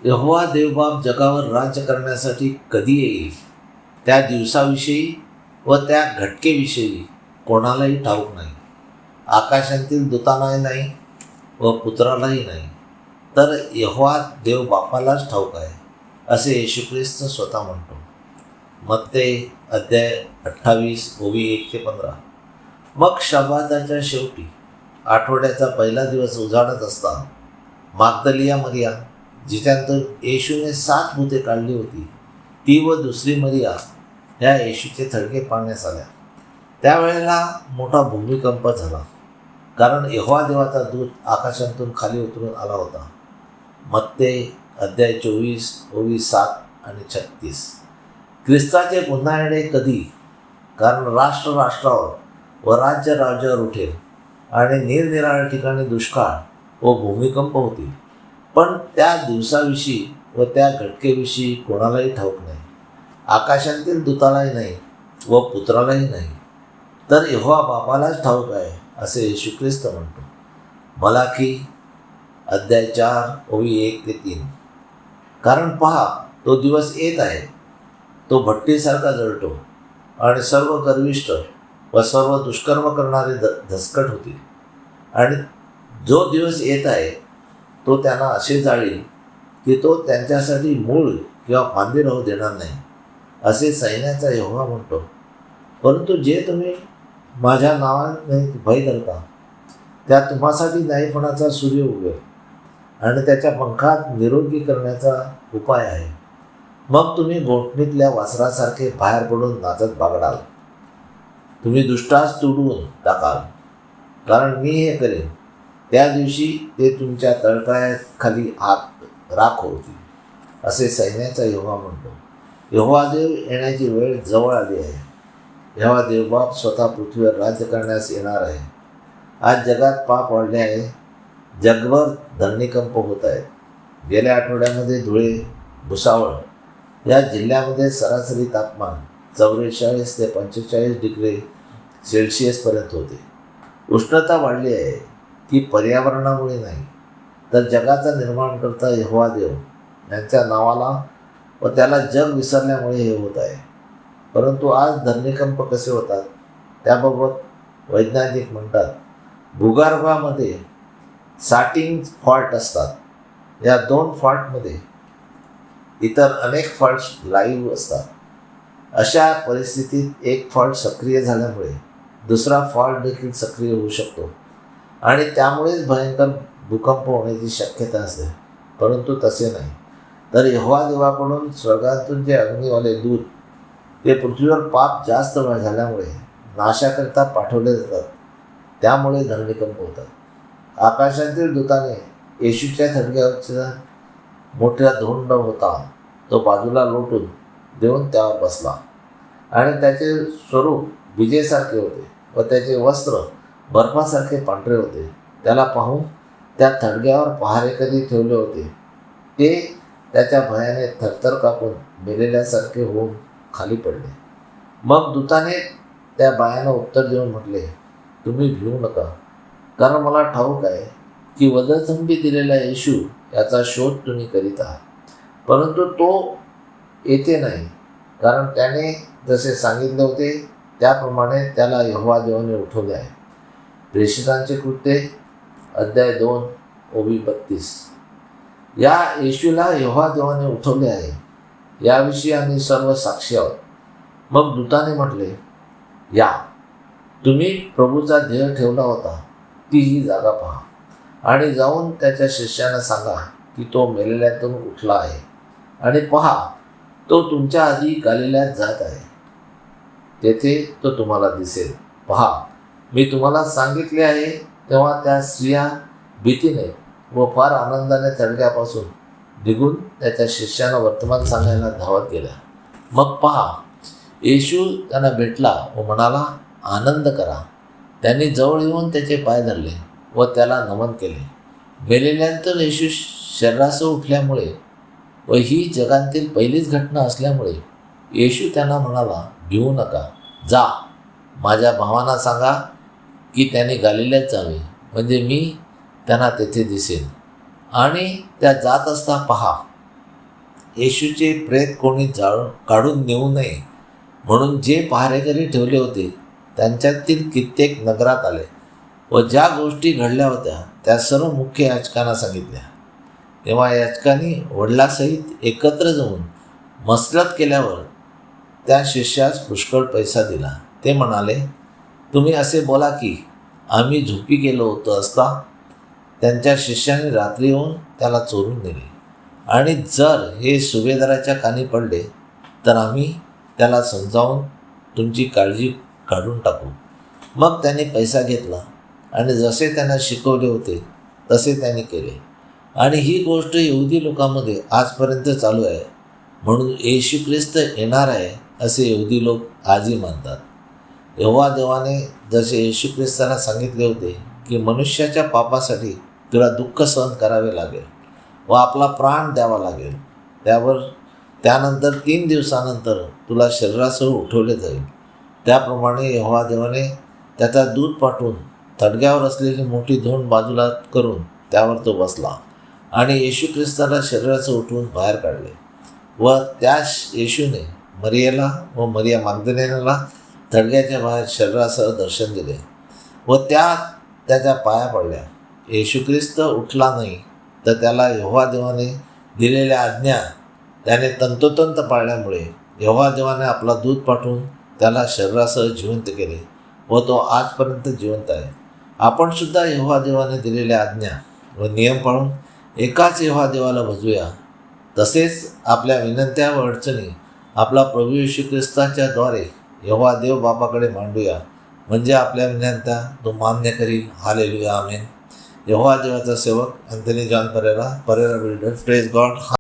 यहोवा देवबाप जगावर राज्य करण्यासाठी कधी येईल त्या दिवसाविषयी व त्या घटकेविषयी कोणालाही ठाऊक नाही. आकाशातील दूतांनाही नाही व पुत्रालाही नाही, तर यहोवा देव बापालाच ठाऊक आहे, असे येशू ख्रिस्त स्वतः म्हणतो. मत्ते अध्याय 28 ओवी 1-15. मग शब्बाताच्या शेवटी आठवड्याचा पहिला दिवस उजाडत असता मागदलिया मरिया, जिच्यातून येशूने 7 भूते काढली होती, ती व दुसरी मरिया ह्या येशूचे थडगे पाहण्यास आल्या. त्यावेळेला मोठा भूमिकंप झाला, कारण यहोवा देवाचा दूत आकाशातून खाली उतरून आला होता. मत्ते अध्याय 24 ओवी 7 आणि 36. ख्रिस्ताचे पुन्हा येणे कधी? कारण राष्ट्र राष्ट्रावर व राज्य राज्यावर उठेल आणि निरनिराळ्या ठिकाणी दुष्काळ व भूमिकंप होतील, पण त्या दिवसाविषयी व त्या घटकेविषयी कोणालाही ठाऊक नाही. आकाशातील दूतालाही नाही व पुत्रालाही नाही, तर यहोवा बापालाच ठाऊक आहे, असे येशू ख्रिस्त म्हणतो. मलाकी अध्याय 4 ओवी 1-3. कारण पहा, तो दिवस येत आहे, तो भट्टीसारखा जळतो आणि सर्व गर्विष्ठ व सर्व दुष्कर्म करणारे धसकट होतील. आणि जो दिवस येत आहे तो त्यांना असे जाळील की तो त्यांच्यासाठी मूळ किंवा फांदी राहू देणार नाही, असे सैन्याचा यहोवा म्हणतो. परंतु जे तुम्ही माझ्या नावाने भय धरता, त्या तुम्हासाठी न्यायपणाचा सूर्य उगवेल आणि त्याच्या पंखात निरोगी करण्याचा उपाय आहे. मग तुम्ही गोठणीतल्या वासरासारखे बाहेर पडून नाचत बागडाल. तुम्ही दुष्टास तुडवून टाकाल, कारण मी हे करेन. त्या दिवशी ते तुमच्या तळपायाखाली राख होतील, असे सैन्याचा यहोवा म्हणतो. यहोवा देव येण्याची वेळ जवळ आली आहे. यहोवा देवबाप स्वतः पृथ्वीवर राज्य करण्यास येणार आहे. आज जगात पाप वाढले आहे. जगभर धरणीकंप होत आहेत. गेल्या आठवड्यामध्ये धुळे, भुसावळ या जिल्ह्यामध्ये सरासरी तापमान 44 ते 45 डिग्री सेल्सिअसपर्यंत होते. उष्णता वाढली आहे, ती पर्यावरणामुळे नाही, तर जगाचा निर्माणकर्ता यहोवा देव यांच्या नावाला व त्याला जग विसरल्यामुळे हे होत आहे. परंतु आज धरणीकंप कसे होतात त्याबाबत वैज्ञानिक म्हणतात, भूगर्भामध्ये साटिंग फॉल्ट असतात. या 2 फॉल्टमध्ये इतर अनेक फॉल्ट्स लाईव्ह असतात. अशा परिस्थितीत एक फॉल्ट सक्रिय झाल्यामुळे दुसरा फॉल्ट देखील सक्रिय होऊ शकतो आणि त्यामुळेच भयंकर भूकंप होण्याची शक्यता असते. परंतु तसे नाही, तर यहोवा देवाकडून स्वर्गातून जे अग्नीवाले दूत ते पृथ्वीवर पाप जास्त झाल्यामुळे नाशाकरिता पाठवले जातात, त्यामुळे धरणीकंप होतात. आकाशातील दूताने येशूच्या थडग्यावरचा मोठा धोंड होता तो बाजूला लोटून देऊन त्यावर बसला आणि त्याचे स्वरूप विजेसारखे होते व त्याचे वस्त्र बर्फासारखे पांढरे होते. त्याला पाहून त्या थडग्यावर पहारेकरी ठेवले होते ते त्याच्या भयाने थरथर कापून मेलेल्यासारखे होऊन खाली पडले. मग दूताने त्या बायानं उत्तर देऊन म्हटले, तुम्ही भिवू नका, कारण मला ठाऊक आहे की वधस्तंभी दिलेला येशू याचा शोध तुम्ही करीत आहात. परंतु तो येथे नाही, कारण त्याने जसे सांगितले होते त्याप्रमाणे त्याला यहोवा देवाने उठवले आहे. प्रेषितांचे कृत्ये अध्याय 2 ओवी 32. या येशूला यहोवा देवाने उठवले आहे, याविषयी आम्ही सर्व साक्षी आहोत. मग दूताने म्हटले, या, तुम्ही प्रभूचा ध्येय ठेवला होता ती ही जागा पहा आणि जाऊन त्याच्या शिष्यांना सांगा की तो मेलेल्यातून उठला आहे आणि पहा, तो तुमच्या आधी गलिलायात जात आहे. तेथे तो तुम्हाला दिसेल. पहा, मी तुम्हाला सांगितले आहे. तेव्हा त्या स्त्रिया भीतीने व फार आनंदाने थडग्यापासून निघून त्याच्या शिष्यांना वर्तमान सांगायला धावत गेल्या. मग पहा, येशू त्यांना भेटला व म्हणाला, आनंद करा. त्यांनी जवळ येऊन त्याचे पाय धरले व त्याला नमन केले. मेलेल्यानंतर येशू शरीरासह उठल्यामुळे व ही जगातील पहिलीच घटना असल्यामुळे येशू त्यांना म्हणाला, भिवू नका. जा, माझ्या भावांना सांगा की त्यांनी गलिलायात जावे, म्हणजे मी त्यांना तेथे दिसेन. आणि त्या जात असता पहा, येशूचे प्रेत कोणी काढून नेऊ नये म्हणून जे पहारेकरी ठेवले होते त्यांच्यातील कित्येक नगरात आले व ज्या गोष्टी घडल्या होत्या त्या सर्व मुख्य याजकांना सांगितल्या. तेव्हा याजकांनी वडिलासहित एकत्र जाऊन मसलत केल्यावर त्या शिष्यास पुष्कळ पैसा दिला. ते म्हणाले, तुम्ही असे बोला की आम्ही झोपी गेलो होतो असता त्यांच्या शिष्याने रात्री येऊन त्याला चोरून नेले आणि जर हे सुभेदाराच्या कानी पडले तर आम्ही त्याला समजावून तुमची काळजी काढून टाकू. मग त्याने पैसा घेतला आणि जसे त्यांना शिकवले होते तसे त्यांनी केले. आणि ही गोष्ट यहुदी लोकांमध्ये आजपर्यंत चालू आहे. म्हणून येशू ख्रिस्त येणार आहे असे यहुदी लोक आजही मानतात. यहोवा देवाने जसे येशू ख्रिस्ताला सांगितले होते की मनुष्याच्या पापासाठी तुला दुःख सहन करावे लागेल व आपला प्राण द्यावा लागेल, त्यानंतर 3 दिवसानंतर तुला शरीरासह उठवले जाईल, त्याप्रमाणे यहोवा देवाने त्याचा दूत पाठवून थडग्यावर असलेली मोठी धोंड बाजूला करून त्यावर तो बसला आणि येशू ख्रिस्ताला शरीरासह उठवून बाहेर काढले. व त्या येशूने मरियेला व मरिया मगदलेनाला थडग्याच्या बाहेर शरीरासह दर्शन दिले व त्याच्या पाया पडल्या. येशू ख्रिस्त उठला नाही तर त्याला यहोवा देवाने दिलेल्या आज्ञा त्याने तंतोतंत पाळल्यामुळे यहोवा देवाने आपला दूत पाठवून त्याला शरीरासह जिवंत केले व तो आजपर्यंत जिवंत आहे. आपण सुद्धा यहोवा देवाने दिलेल्या आज्ञा व नियम पाळून एकाच यहोवा देवाला भजूया. तसेच आपल्या विनंत्या व अडचणी आपला प्रभू येशू ख्रिस्ताच्या द्वारे यहोवा देव बापाकडे मांडूया, म्हणजे आपल्या विनंत्या तो मान्य करील. हालेलुया, आमेन. यहोवा देवाचा सेवक Anthony John Perera builder. Praise God.